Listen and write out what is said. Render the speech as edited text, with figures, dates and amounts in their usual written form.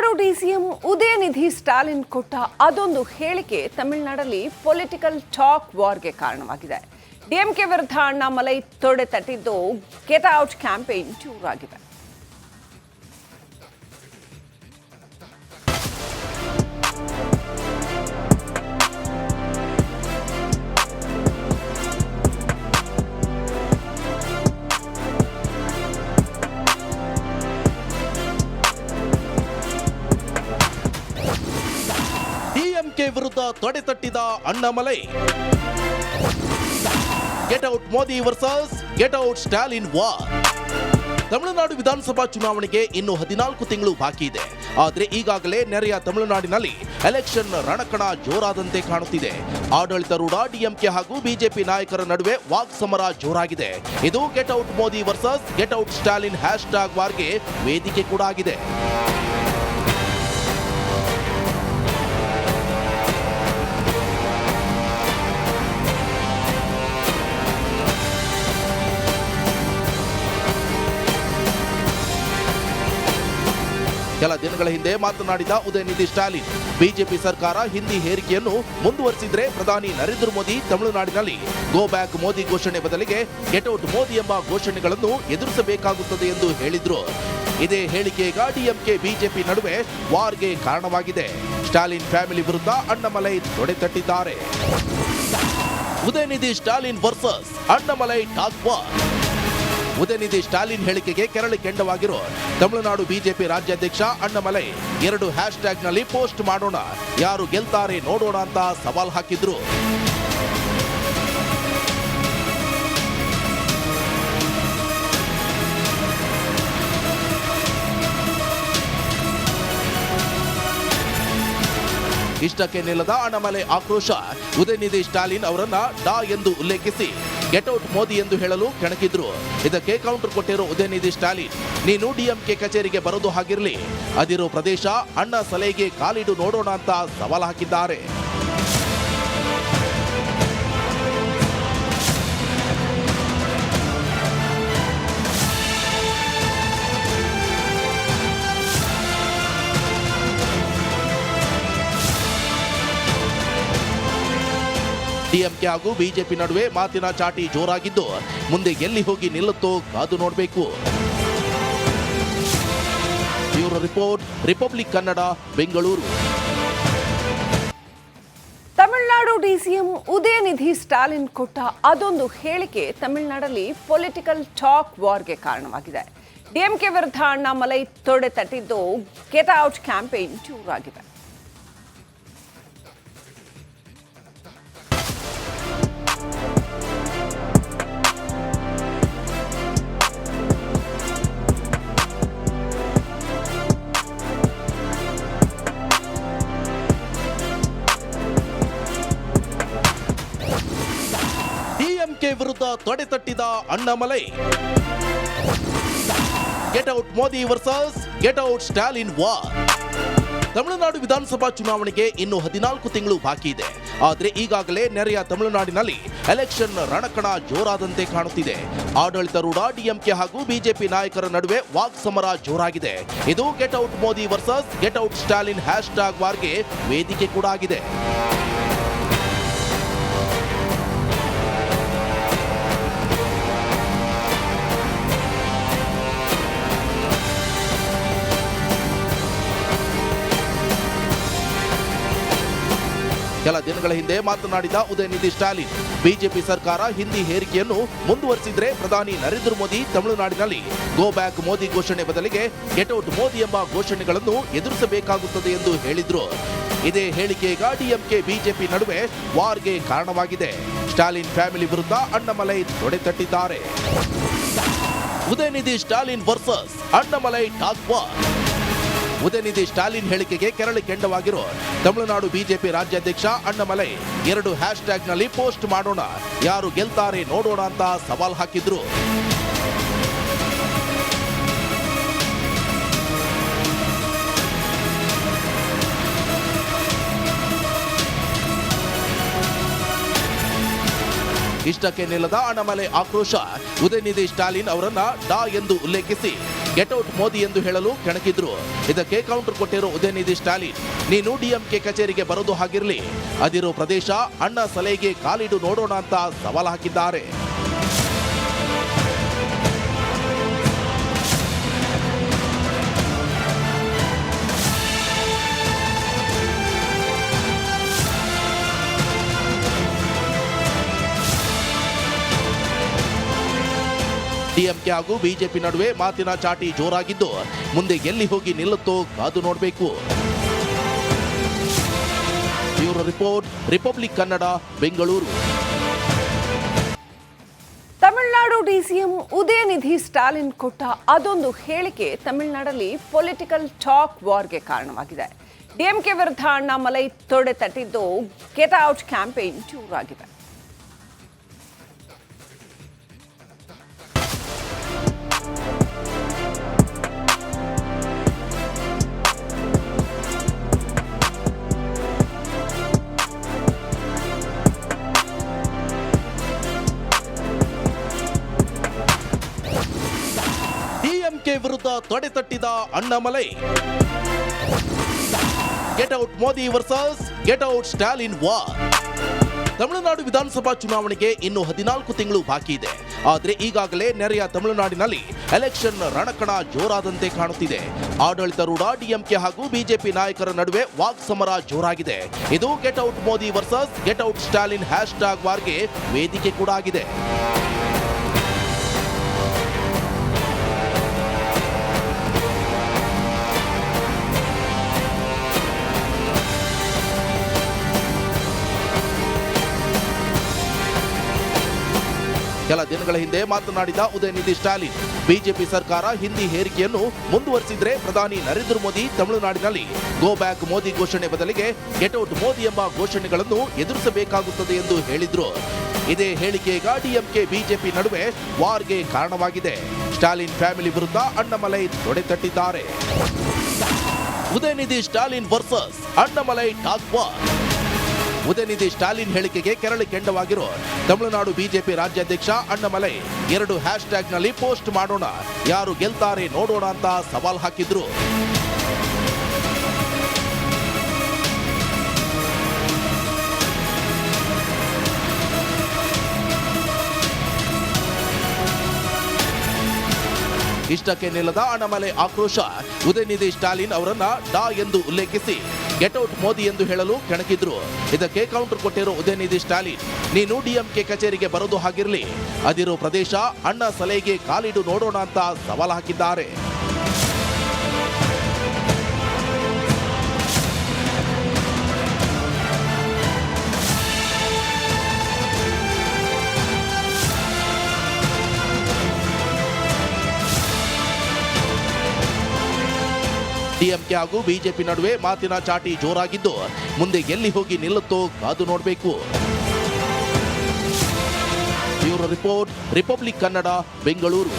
Tamil Nadu DCM Udhayanidhi Stalin ಕೊಟ್ಟ ಅದೊಂದು ಹೇಳಿಕೆ ತಮಿಳುನಾಡಲ್ಲಿ ಪೊಲಿಟಿಕಲ್ ಟಾಕ್ ವಾರ್ಗೆ ಕಾರಣವಾಗಿದೆ. ಡಿಎಂಕೆ ವಿರುದ್ಧ ಅಣ್ಣಾಮಲೈ ತೊಡೆ ತಟ್ಟಿದ್ದು ಗೆಟ್ ಔಟ್ ಕ್ಯಾಂಪೇನ್ ಜೋರಾಗಿದೆ. ಡಿಎಂಕೆ ವಿರುದ್ಧ ತೊಡೆತಟ್ಟಿದ Annamalai. Get out Modi versus get out Stalin war. Tamil Nadu ವಿಧಾನಸಭಾ ಚುನಾವಣೆಗೆ ಇನ್ನು 14 ತಿಂಗಳು ಬಾಕಿ ಇದೆ. ಆದರೆ ಈಗಾಗಲೇ ನೆರೆಯ ತಮಿಳುನಾಡಿನಲ್ಲಿ ಎಲೆಕ್ಷನ್ ರಣಕಣ ಜೋರಾದಂತೆ ಕಾಣುತ್ತಿದೆ. ಆಡಳಿತಾರೂಢ ಡಿಎಂಕೆ ಹಾಗೂ ಬಿಜೆಪಿ ನಾಯಕರ ನಡುವೆ ವಾಕ್ಸಮರ ಜೋರಾಗಿದೆ. ಇದು get out Modi versus get out Stalin hashtag ವಾರ್ಗೆ ವೇದಿಕೆ ಕೂಡ ಆಗಿದೆ. ಕೆಲ ದಿನಗಳ ಹಿಂದೆ ಮಾತನಾಡಿದ ಉದಯನಿಧಿ ಸ್ಟಾಲಿನ್, ಬಿಜೆಪಿ ಸರ್ಕಾರ ಹಿಂದಿ ಹೇರಿಕೆಯನ್ನು ಮುಂದುವರಿಸಿದ್ರೆ ಪ್ರಧಾನಿ ನರೇಂದ್ರ ಮೋದಿ ತಮಿಳುನಾಡಿನಲ್ಲಿ ಗೋ ಬ್ಯಾಕ್ ಮೋದಿ ಘೋಷಣೆ ಬದಲಿಗೆ ಗೆಟ್ ಔಟ್ ಮೋದಿ ಎಂಬ ಘೋಷಣೆಗಳನ್ನು ಎದುರಿಸಬೇಕಾಗುತ್ತದೆ ಎಂದು ಹೇಳಿದ್ರು. ಇದೇ ಹೇಳಿಕೆ ಈಗ ಡಿಎಂಕೆ ಬಿಜೆಪಿ ನಡುವೆ ವಾರ್ಗೆ ಕಾರಣವಾಗಿದೆ. ಸ್ಟಾಲಿನ್ ಫ್ಯಾಮಿಲಿ ವಿರುದ್ಧ ಅಣ್ಣಾಮಲೈ ತೊಡೆತಟ್ಟಿದ್ದಾರೆ. Udhayanidhi Stalin versus Annamalai talk war. Udhayanidhi Stalin ಹೇಳಿಕೆಗೆ ಕೆರಳಿ ಕೆಂಡವಾಗಿರೋ ತಮಿಳುನಾಡು ಬಿಜೆಪಿ ರಾಜ್ಯಾಧ್ಯಕ್ಷ ಅಣ್ಣಾಮಲೈ 2 ಹ್ಯಾಶ್ಟ್ಯಾಗ್ನಲ್ಲಿ ಪೋಸ್ಟ್ ಮಾಡೋಣ, ಯಾರು ಗೆಲ್ತಾರೆ ನೋಡೋಣ ಅಂತ ಸವಾಲ್ ಹಾಕಿದ್ರು. ಇಷ್ಟಕ್ಕೆ ನಿಲ್ಲದ ಅಣ್ಣಾಮಲೈ ಆಕ್ರೋಶ. ಉದಯನಿಧಿ ಸ್ಟಾಲಿನ್ ಅವರನ್ನ ಡಾ ಎಂದು ಉಲ್ಲೇಖಿಸಿ ಗೆಟ್ ಔಟ್ ಮೋದಿ ಎಂದು ಹೇಳಲು ಕೆಣಕಿದ್ರು. ಇದಕ್ಕೆ ಕೌಂಟರ್ ಕೊಟ್ಟಿರೋ ಉದಯನಿಧಿ ಸ್ಟಾಲಿನ್, ನೀನು ಡಿಎಂಕೆ ಕಚೇರಿಗೆ ಬರೋದು ಹಾಗಿರ್ಲಿ, ಅದಿರೋ ಪ್ರದೇಶ ಅಣ್ಣ ಸಲಹೆಗೆ ಕಾಲಿಡು ನೋಡೋಣ ಅಂತ ಸವಾಲ್ ಹಾಕಿದ್ದಾರೆ. ಡಿಎಂಕೆ ಹಾಗೂ ಬಿಜೆಪಿ ನಡುವೆ ಮಾತಿನ ಚಾಟಿ ಜೋರಾಗಿದ್ದು ಮುಂದೆ ಎಲ್ಲಿ ಹೋಗಿ ನಿಲ್ಲುತ್ತೋ ಕಾದು ನೋಡಬೇಕು. Bureau report, republic Kannada, Bengaluru. Tamil Nadu DCM Udhayanidhi Stalin ಕೊಟ್ಟ ಅದೊಂದು ಹೇಳಿಕೆ ತಮಿಳುನಾಡಲ್ಲಿ ಪೊಲಿಟಿಕಲ್ ಟಾಕ್ ವಾರ್ಗೆ ಕಾರಣವಾಗಿದೆ. ಡಿಎಂಕೆ ವಿರುದ್ಧ ಅಣ್ಣಾಮಲೈ ತೊಡೆ ತಟ್ಟಿದ್ದು ಗೆಟ್ ಔಟ್ ಕ್ಯಾಂಪೇನ್ ಜೋರಾಗಿದೆ. ಡಿಎಂಕೆ ವಿರುದ್ಧ ತೊಡೆತಟ್ಟಿದ Annamalai. Get out Modi versus get out Stalin war. Tamil Nadu ವಿಧಾನಸಭಾ ಚುನಾವಣೆಗೆ ಇನ್ನು 14 ತಿಂಗಳು ಬಾಕಿ ಇದೆ. ಆದರೆ ಈಗಾಗಲೇ ನೆರೆಯ ತಮಿಳುನಾಡಿನಲ್ಲಿ ಎಲೆಕ್ಷನ್ ರಣಕಣ ಜೋರಾದಂತೆ ಕಾಣುತ್ತಿದೆ. ಆಡಳಿತಾರೂಢ ಡಿಎಂಕೆ ಹಾಗೂ ಬಿಜೆಪಿ ನಾಯಕರ ನಡುವೆ ವಾಕ್ಸಮರ ಜೋರಾಗಿದೆ. ಇದು get out Modi versus get out Stalin hashtag ವಾರ್ಗೆ ವೇದಿಕೆ ಕೂಡ ಆಗಿದೆ. ಕೆಲ ದಿನಗಳ ಹಿಂದೆ ಮಾತನಾಡಿದ ಉದಯನಿಧಿ ಸ್ಟಾಲಿನ್, ಬಿಜೆಪಿ ಸರ್ಕಾರ ಹಿಂದಿ ಹೇರಿಕೆಯನ್ನು ಮುಂದುವರಿಸಿದ್ರೆ ಪ್ರಧಾನಿ ನರೇಂದ್ರ ಮೋದಿ ತಮಿಳುನಾಡಿನಲ್ಲಿ ಗೋ ಬ್ಯಾಕ್ ಮೋದಿ ಘೋಷಣೆ ಬದಲಿಗೆ ಗೆಟ್ ಔಟ್ ಮೋದಿ ಎಂಬ ಘೋಷಣೆಗಳನ್ನು ಎದುರಿಸಬೇಕಾಗುತ್ತದೆ ಎಂದು ಹೇಳಿದ್ರು. ಇದೇ ಹೇಳಿಕೆ ಈಗ ಡಿಎಂಕೆ ಬಿಜೆಪಿ ನಡುವೆ ವಾರ್ಗೆ ಕಾರಣವಾಗಿದೆ. ಸ್ಟಾಲಿನ್ ಫ್ಯಾಮಿಲಿ ವಿರುದ್ಧ ಅಣ್ಣಾಮಲೈ ತೊಡೆತಟ್ಟಿದ್ದಾರೆ. Udhayanidhi Stalin versus Annamalai talk war. Udhayanidhi Stalin ಹೇಳಿಕೆಗೆ ಕೆರಳಿ ಕೆಂಡವಾಗಿರೋ ತಮಿಳುನಾಡು ಬಿಜೆಪಿ ರಾಜ್ಯಾಧ್ಯಕ್ಷ ಅಣ್ಣಾಮಲೈ 2 ಹ್ಯಾಶ್ಟ್ಯಾಗ್ನಲ್ಲಿ ಪೋಸ್ಟ್ ಮಾಡೋಣ, ಯಾರು ಗೆಲ್ತಾರೆ ನೋಡೋಣ ಅಂತ ಸವಾಲ್ ಹಾಕಿದ್ರು. ಇಷ್ಟಕ್ಕೆ ನಿಲ್ಲದ ಅಣ್ಣಾಮಲೈ ಆಕ್ರೋಶ. ಉದಯನಿಧಿ ಸ್ಟಾಲಿನ್ ಅವರನ್ನ ಡಾ ಎಂದು ಉಲ್ಲೇಖಿಸಿ ಗೆಟ್ಔಟ್ ಮೋದಿ ಎಂದು ಹೇಳಲು ಕೆಣಕಿದ್ರು. ಇದಕ್ಕೆ ಕೌಂಟರ್ ಕೊಟ್ಟಿರೋ ಉದಯನಿಧಿ ಸ್ಟಾಲಿನ್, ನೀನು ಡಿಎಂಕೆ ಕಚೇರಿಗೆ ಬರೋದು ಹಾಗಿರ್ಲಿ, ಅದಿರೋ ಪ್ರದೇಶ ಅಣ್ಣ ಸಲಹೆಗೆ ಕಾಲಿಡು ನೋಡೋಣ ಅಂತ ಸವಾಲು ಹಾಕಿದ್ದಾರೆ. ಡಿಎಂಕೆ ಹಾಗೂ ಬಿಜೆಪಿ ನಡುವೆ ಮಾತಿನ ಚಾಟಿ ಜೋರಾಗಿದ್ದು, ಮುಂದೆ ಎಲ್ಲಿ ಹೋಗಿ ನಿಲ್ಲುತ್ತೋ ಕಾದು ನೋಡಬೇಕು. Bureau report, republic Kannada, Bengaluru. Tamil Nadu DCM Udhayanidhi Stalin ಕೊಟ್ಟ ಅದೊಂದು ಹೇಳಿಕೆ ತಮಿಳುನಾಡಲ್ಲಿ ಪೊಲಿಟಿಕಲ್ ಟಾಕ್ ವಾರ್ಗೆ ಕಾರಣವಾಗಿದೆ. ಡಿಎಂಕೆ ವಿರುದ್ಧ ಅಣ್ಣಾಮಲೈ ತೊಡೆ ತಟ್ಟಿದ್ದು ಗೆಟ್ ಔಟ್ ಕ್ಯಾಂಪೇನ್ ಜೋರಾಗಿದೆ. ಡಿಎಂಕೆ ವಿರುದ್ಧ ತೊಡೆತಟ್ಟಿದ Annamalai. Get out Modi versus get out Stalin war. Tamil Nadu ವಿಧಾನಸಭಾ ಚುನಾವಣೆಗೆ ಇನ್ನು 14 ತಿಂಗಳು ಬಾಕಿ ಇದೆ. ಆದರೆ ಈಗಾಗಲೇ ನೆರೆಯ ತಮಿಳುನಾಡಿನಲ್ಲಿ ಎಲೆಕ್ಷನ್ ರಣಕಣ ಜೋರಾದಂತೆ ಕಾಣುತ್ತಿದೆ. ಆಡಳಿತಾರೂಢ ಡಿಎಂಕೆ ಹಾಗೂ ಬಿಜೆಪಿ ನಾಯಕರ ನಡುವೆ ವಾಕ್ಸಮರ ಜೋರಾಗಿದೆ. ಇದು get out Modi versus get out Stalin hashtag ವಾರ್ಗೆ ವೇದಿಕೆ ಕೂಡ ಆಗಿದೆ. ಕೆಲ ದಿನಗಳ ಹಿಂದೆ ಮಾತನಾಡಿದ ಉದಯನಿಧಿ ಸ್ಟಾಲಿನ್, ಬಿಜೆಪಿ ಸರ್ಕಾರ ಹಿಂದಿ ಹೇರಿಕೆಯನ್ನು ಮುಂದುವರಿಸಿದ್ರೆ ಪ್ರಧಾನಿ ನರೇಂದ್ರ ಮೋದಿ ತಮಿಳುನಾಡಿನಲ್ಲಿ ಗೋ ಬ್ಯಾಕ್ ಮೋದಿ ಘೋಷಣೆ ಬದಲಿಗೆ ಗೆಟ್ ಔಟ್ ಮೋದಿ ಎಂಬ ಘೋಷಣೆಗಳನ್ನು ಎದುರಿಸಬೇಕಾಗುತ್ತದೆ ಎಂದು ಹೇಳಿದ್ರು. ಇದೇ ಹೇಳಿಕೆ ಈಗ ಡಿಎಂಕೆ ಬಿಜೆಪಿ ನಡುವೆ ವಾರ್ಗೆ ಕಾರಣವಾಗಿದೆ. ಸ್ಟಾಲಿನ್ ಫ್ಯಾಮಿಲಿ ವಿರುದ್ಧ ಅಣ್ಣಾಮಲೈ ತೊಡೆತಟ್ಟಿದ್ದಾರೆ. Udhayanidhi Stalin versus Annamalai talk war. Udhayanidhi Stalin ಹೇಳಿಕೆಗೆ ಕೆರಳಿ ಕೆಂಡವಾಗಿರೋ ತಮಿಳುನಾಡು ಬಿಜೆಪಿ ರಾಜ್ಯಾಧ್ಯಕ್ಷ ಅಣ್ಣಾಮಲೈ 2 ಹ್ಯಾಶ್ಟ್ಯಾಗ್ನಲ್ಲಿ ಪೋಸ್ಟ್ ಮಾಡೋಣ, ಯಾರು ಗೆಲ್ತಾರೆ ನೋಡೋಣ ಅಂತ ಸವಾಲ್ ಹಾಕಿದ್ರು. ಇಷ್ಟಕ್ಕೆ ನಿಲ್ಲದ ಅಣ್ಣಾಮಲೈ ಆಕ್ರೋಶ. ಉದಯನಿಧಿ ಸ್ಟಾಲಿನ್ ಅವರನ್ನ ಡಾ ಎಂದು ಉಲ್ಲೇಖಿಸಿ ಗೆಟ್ ಔಟ್ ಮೋದಿ ಎಂದು ಹೇಳಲು ಕೆಣಕಿದ್ರು. ಇದಕ್ಕೆ ಕೌಂಟರ್ ಕೊಟ್ಟಿರೋ ಉದಯನಿಧಿ ಸ್ಟಾಲಿನ್, ನೀನು ಡಿಎಂಕೆ ಕಚೇರಿಗೆ ಬರೋದು ಹಾಗಿರ್ಲಿ, ಅದಿರೋ ಪ್ರದೇಶ ಅಣ್ಣ ಸಲಹೆಗೆ ಕಾಲಿಡು ನೋಡೋಣ ಅಂತ ಸವಾಲು ಹಾಕಿದ್ದಾರೆ. ಡಿಎಂಕೆ ಹಾಗೂ ಬಿಜೆಪಿ ನಡುವೆ ಮಾತಿನ ಚಾಟಿ ಜೋರಾಗಿದ್ದು, ಮುಂದೆ ಎಲ್ಲಿ ಹೋಗಿ ನಿಲ್ಲುತ್ತೋ ಕಾದು ನೋಡಬೇಕು. Bureau report, republic Kannada, Bengaluru.